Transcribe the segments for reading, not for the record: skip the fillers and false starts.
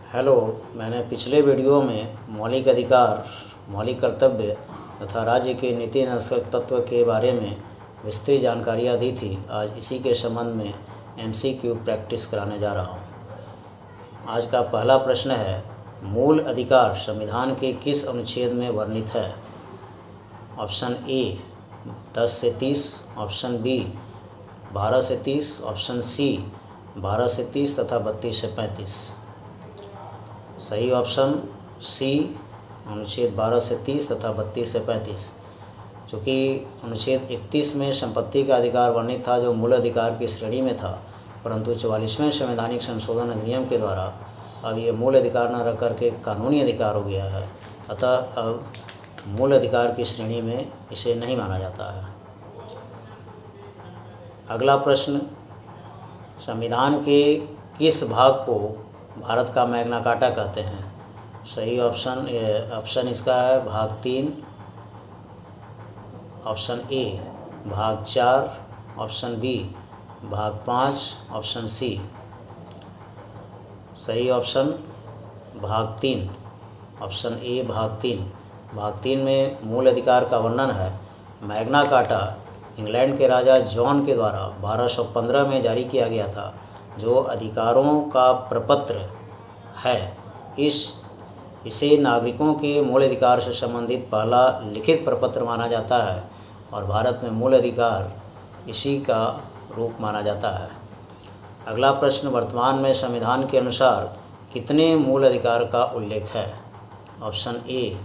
Hello. मैंने पिछले video में मौलिक अधिकार, मौलिक कर्तव्य तथा राज्य के नीति निदेशक तत्व के बारे में विस्तृत जानकारियाँ दी थी। आज इसी के संबंध में MCQ प्रैक्टिस कराने जा रहा हूँ। आज का पहला प्रश्न है, मूल अधिकार संविधान के किस अनुच्छेद में वर्णित है? ऑप्शन ए 10 से 30, ऑप्शन बी 12 से 30, ऑप्शन सी 12 से 30 तथा 32 से 35। सही ऑप्शन सी अनुच्छेद 12 से 30 तथा 32 से 35। चूँकि अनुच्छेद 31 में संपत्ति का अधिकार वर्णित था जो मूल अधिकार की श्रेणी में था, परंतु 44वें संवैधानिक संशोधन अधिनियम के द्वारा अब ये मूल अधिकार न रख करके कानूनी अधिकार हो गया है। अतः अब मूल अधिकार की श्रेणी में इसे नहीं माना जाता है। अगला प्रश्न, संविधान के किस भाग को भारत का मैग्ना कार्टा कहते हैं? सही ऑप्शन इसका है भाग 3, ऑप्शन ए भाग 4, ऑप्शन बी भाग 5, ऑप्शन सी। सही ऑप्शन भाग 3, ऑप्शन ए भाग 3। भाग 3 में मूल अधिकार का वर्णन है। मैग्ना कार्टा इंग्लैंड के राजा जॉन के द्वारा 1215 में जारी किया गया था, जो अधिकारों का प्रपत्र है। इसे नागरिकों के मूल अधिकार से संबंधित पहला लिखित प्रपत्र माना जाता है और भारत में मूल अधिकार इसी का रूप माना जाता है। अगला प्रश्न, वर्तमान में संविधान के अनुसार कितने मूल अधिकार का उल्लेख है? Option A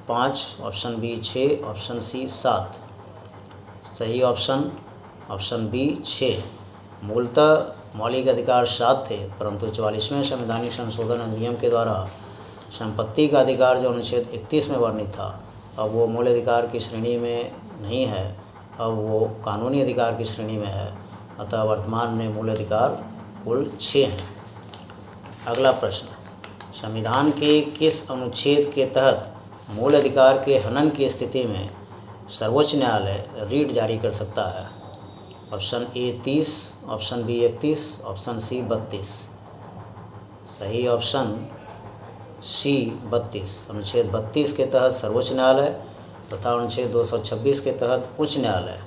5, option B 6, option C 7। सही ऑप्शन बी 6। मूलतः मौलिक अधिकार 7 थे, परंतु 44वें संवैधानिक संशोधन अधिनियम के द्वारा संपत्ति का अधिकार जो अनुच्छेद 31 में वर्णित था, अब वो मूल अधिकार की श्रेणी में नहीं है, अब वो कानूनी अधिकार की श्रेणी में है। अतः वर्तमान में मूल अधिकार कुल 6 हैं। अगला प्रश्न, संविधान के किस अनुच्छेद के तहत मूल अधिकार के हनन की स्थिति में सर्वोच्च न्यायालय रीट जारी कर सकता है? Option A 30, option B 31, option C 32। सही ऑप्शन सी 32। अनुच्छेद 32 के तहत सर्वोच्च न्यायालय तथा अनुच्छेद 226 के तहत उच्च न्यायालय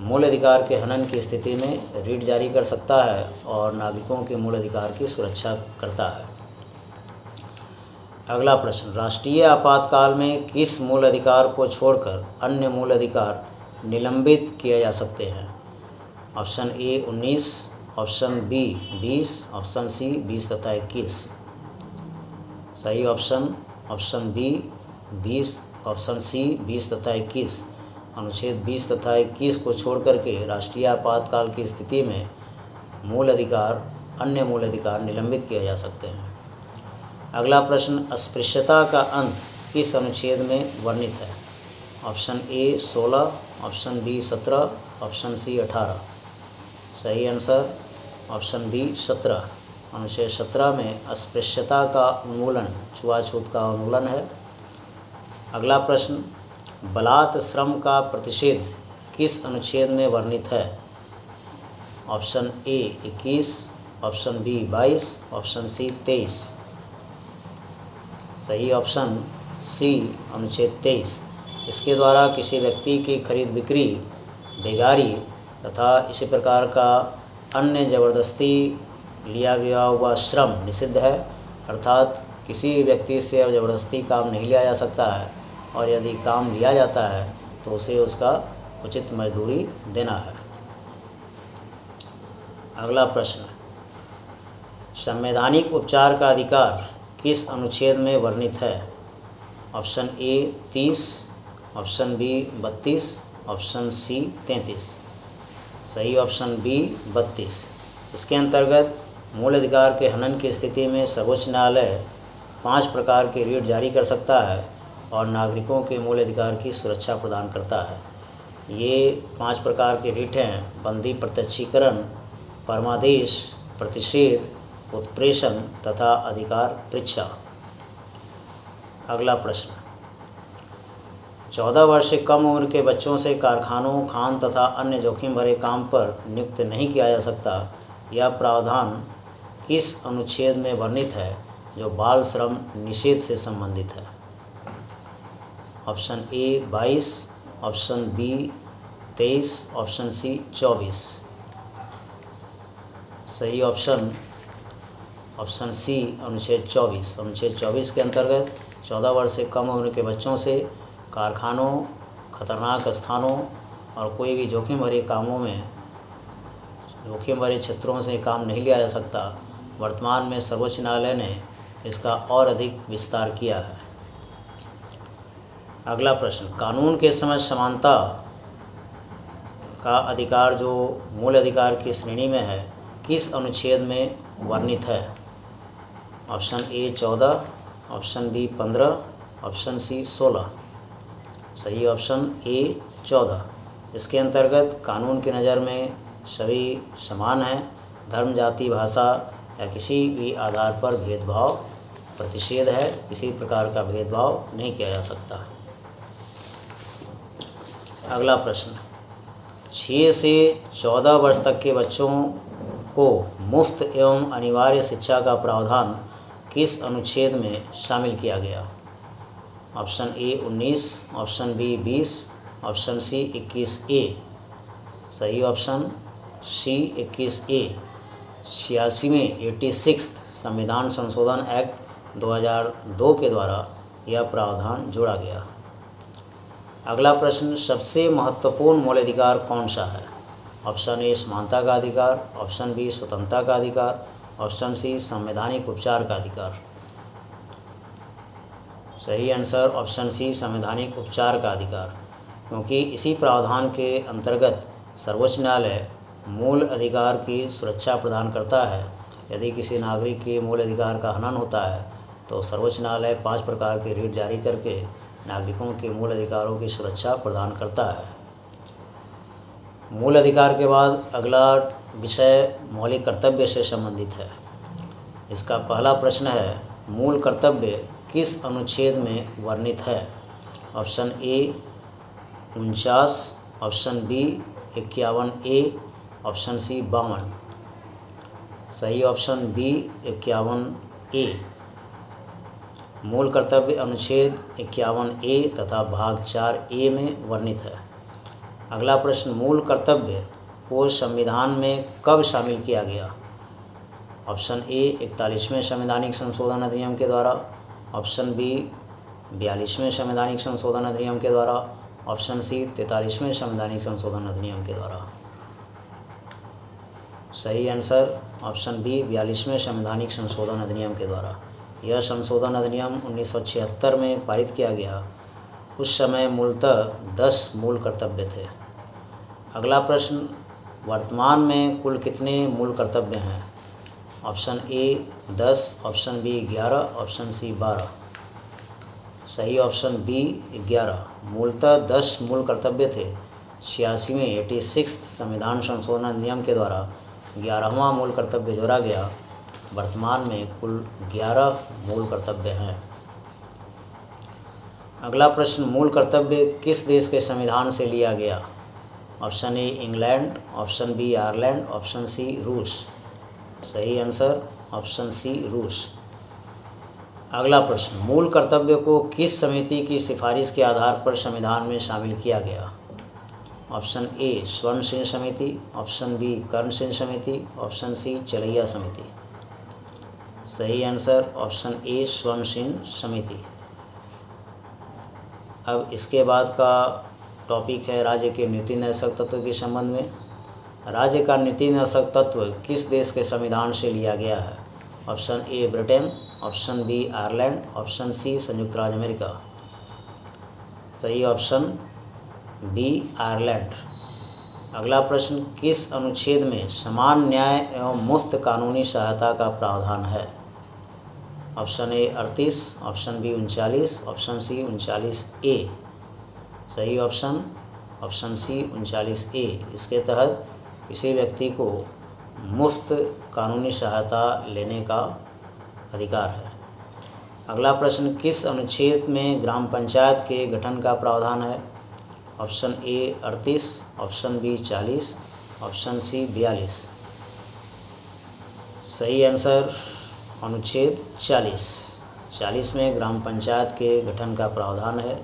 मूल अधिकार के हनन की स्थिति में रीट जारी कर सकता है और नागरिकों के मूल अधिकार की सुरक्षा करता है। अगला प्रश्न, राष्ट्रीय आपातकाल में किस मूल अधिकार को छोड़कर अन्य मूल अधिकार निलंबित किए जा सकते हैं? Option A 19, option B 20, option C 20 तथा 21। सही ऑप्शन बी 20, ऑप्शन सी 20 तथा 21। अनुच्छेद 20 तथा 21 को छोड़ करके राष्ट्रीय आपातकाल की स्थिति में अन्य मूल अधिकार निलंबित किए जा सकते हैं। अगला प्रश्न, अस्पृश्यता का अंत किस अनुच्छेद में वर्णित है? Option A 16, option B 17, option C 18। सही आंसर ऑप्शन बी 17। अनुच्छेद 17 में अस्पृश्यता का उन्मूलन, छुआछूत का उन्मूलन है। अगला प्रश्न, बलात् श्रम का प्रतिषेध किस अनुच्छेद में वर्णित है? Option A 21, option B 22, option C 23। सही ऑप्शन सी अनुच्छेद 23। इसके द्वारा किसी व्यक्ति की खरीद बिक्री, बेगारी तथा इसी प्रकार का अन्य ज़बरदस्ती लिया गया हुआ श्रम निषिद्ध है। अर्थात किसी व्यक्ति से अब ज़बरदस्ती काम नहीं लिया जा सकता है और यदि काम लिया जाता है तो उसे उसका उचित मजदूरी देना है। अगला प्रश्न, संवैधानिक उपचार का अधिकार किस अनुच्छेद में वर्णित है? Option A 30, option B 32, option C 33। सही ऑप्शन बी 32। इसके अंतर्गत मूल अधिकार के हनन की स्थिति में सर्वोच्च न्यायालय 5 प्रकार के रीट जारी कर सकता है और नागरिकों के मूल अधिकार की सुरक्षा प्रदान करता है। ये 5 प्रकार के रीट हैं: बंदी प्रत्यक्षीकरण, परमादेश, प्रतिषेध, उत्प्रेषण तथा अधिकार परीक्षा। अगला प्रश्न, 14 वर्ष से कम उम्र के बच्चों से कारखानों, खान तथा अन्य जोखिम भरे काम पर नियुक्त नहीं किया जा सकता। यह प्रावधान किस अनुच्छेद में वर्णित है? जो बाल श्रम निषेध से संबंधित है? Option A 22, option B 23, option C 24। सही ऑप्शन सी अनुच्छेद 24। अनुच्छेद 24 के अंतर्गत 14 वर्ष से कम उम्र के बच्चों से कारखानों, खतरनाक स्थानों और कोई भी जोखिम भरे कामों में, जोखिम भरे क्षेत्रों से काम नहीं लिया जा सकता। वर्तमान में सर्वोच्च न्यायालय ने इसका और अधिक विस्तार किया है। अगला प्रश्न, कानून के समक्ष समानता का अधिकार जो मूल अधिकार की श्रेणी में है, किस अनुच्छेद में वर्णित है? Option A 14, option B 15, option C 16। सही ऑप्शन ए 14। इसके अंतर्गत कानून की नज़र में सभी समान हैं। धर्म, जाति, भाषा या किसी भी आधार पर भेदभाव प्रतिषेध है। किसी प्रकार का भेदभाव नहीं किया जा सकता। अगला प्रश्न, 6 से 14 वर्ष तक के बच्चों को मुफ्त एवं अनिवार्य शिक्षा का प्रावधान किस अनुच्छेद में शामिल किया गया? Option A 19, option B 20, option C 21A। सही ऑप्शन सी 21A। 86वें 86 संविधान संशोधन एक्ट 2002 के द्वारा यह प्रावधान जोड़ा गया। अगला प्रश्न, सबसे महत्वपूर्ण मौलिक अधिकार कौन सा है? ऑप्शन ए समानता का अधिकार, ऑप्शन बी स्वतंत्रता का अधिकार, ऑप्शन सी संवैधानिक उपचार का अधिकार। सही आंसर ऑप्शन सी संवैधानिक उपचार का अधिकार, क्योंकि इसी प्रावधान के अंतर्गत सर्वोच्च न्यायालय मूल अधिकार की सुरक्षा प्रदान करता है। यदि किसी नागरिक के मूल अधिकार का हनन होता है तो सर्वोच्च न्यायालय 5 प्रकार के रिट जारी करके नागरिकों के मूल अधिकारों की सुरक्षा प्रदान करता है। मूल अधिकार के बाद अगला विषय मौलिक कर्तव्य से संबंधित है। इसका पहला प्रश्न है, मूल कर्तव्य किस अनुच्छेद में वर्णित है? Option A 49, option B 51A, option C 52। सही ऑप्शन बी 51A। मूल कर्तव्य अनुच्छेद 51A तथा भाग 4A में वर्णित है। अगला प्रश्न, मूल कर्तव्य को संविधान में कब शामिल किया गया? ऑप्शन ए 41वें संवैधानिक संशोधन अधिनियम के द्वारा, ऑप्शन बी 42वें संवैधानिक संशोधन अधिनियम के द्वारा, ऑप्शन सी 43वें संवैधानिक संशोधन अधिनियम के द्वारा। सही आंसर ऑप्शन बी 42वें संवैधानिक संशोधन अधिनियम के द्वारा। यह संशोधन अधिनियम 1976 में पारित किया गया। उस समय मूलतः 10 मूल कर्तव्य थे। अगला प्रश्न, वर्तमान में कुल कितने मूल कर्तव्य हैं? Option A 10, option B 11, option C 12। सही ऑप्शन बी 11। मूलतः 10 मूल कर्तव्य थे। 86वें 86 संविधान संशोधन अधिनियम के द्वारा 11वां मूल कर्तव्य जोड़ा गया। वर्तमान में कुल 11 मूल कर्तव्य हैं। अगला प्रश्न, मूल कर्तव्य किस देश के संविधान से लिया गया? Option A England, option B Ireland, option C रूस। सही आंसर ऑप्शन सी रूस। अगला प्रश्न, मूल कर्तव्य को किस समिति की सिफारिश के आधार पर संविधान में शामिल किया गया? ऑप्शन ए स्वर्ण सिंह समिति, ऑप्शन बी कर्ण सिंह समिति, ऑप्शन सी चलैया समिति। सही आंसर ऑप्शन ए स्वर्ण सिंह समिति। अब इसके बाद का टॉपिक है राज्य के नीति निर्देशक तत्व के संबंध में। राज्य का नीति निर्देशक तत्व किस देश के संविधान से लिया गया है? Option A Britain, option B Ireland, option C संयुक्त राज्य अमेरिका। सही ऑप्शन बी आयरलैंड। अगला प्रश्न, किस अनुच्छेद में समान न्याय एवं मुफ्त कानूनी सहायता का प्रावधान है? Option A 38, option B 39, option C 39A। सही ऑप्शन सी 39A। इसके तहत किसी व्यक्ति को मुफ्त कानूनी सहायता लेने का अधिकार है। अगला प्रश्न, किस अनुच्छेद में ग्राम पंचायत के गठन का प्रावधान है? Option A 38, option B 40, option C 42। सही आंसर अनुच्छेद 40 में ग्राम पंचायत के गठन का प्रावधान है।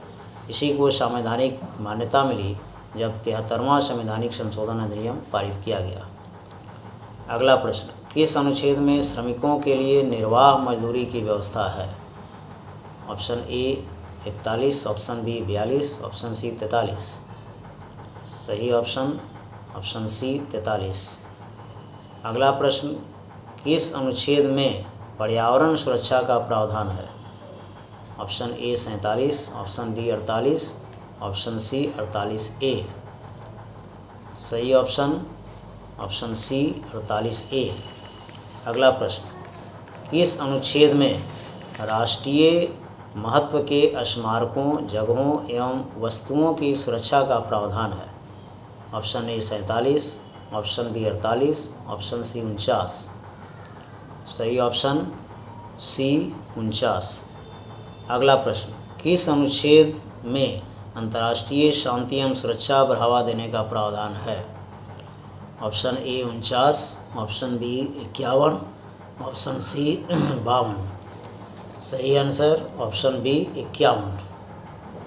इसी को संवैधानिक मान्यता मिली जब 73वां संवैधानिक संशोधन अधिनियम पारित किया गया। अगला प्रश्न, किस अनुच्छेद में श्रमिकों के लिए निर्वाह मजदूरी की व्यवस्था है? Option A 41, option B 42, option C 43। सही ऑप्शन सी 43। अगला प्रश्न, किस अनुच्छेद में पर्यावरण सुरक्षा का प्रावधान है? Option A 47, option D 48, option C 48A। सही ऑप्शन सी 48A। अगला प्रश्न, किस अनुच्छेद में राष्ट्रीय महत्व के स्मारकों, जगहों एवं वस्तुओं की सुरक्षा का प्रावधान है? Option A 47, option B 48, option C 49। सही ऑप्शन सी 49। अगला प्रश्न, किस अनुच्छेद में अंतर्राष्ट्रीय शांति एवं सुरक्षा बढ़ावा देने का प्रावधान है? Option A 49, option B 51, option C 52। सही आंसर ऑप्शन बी 51।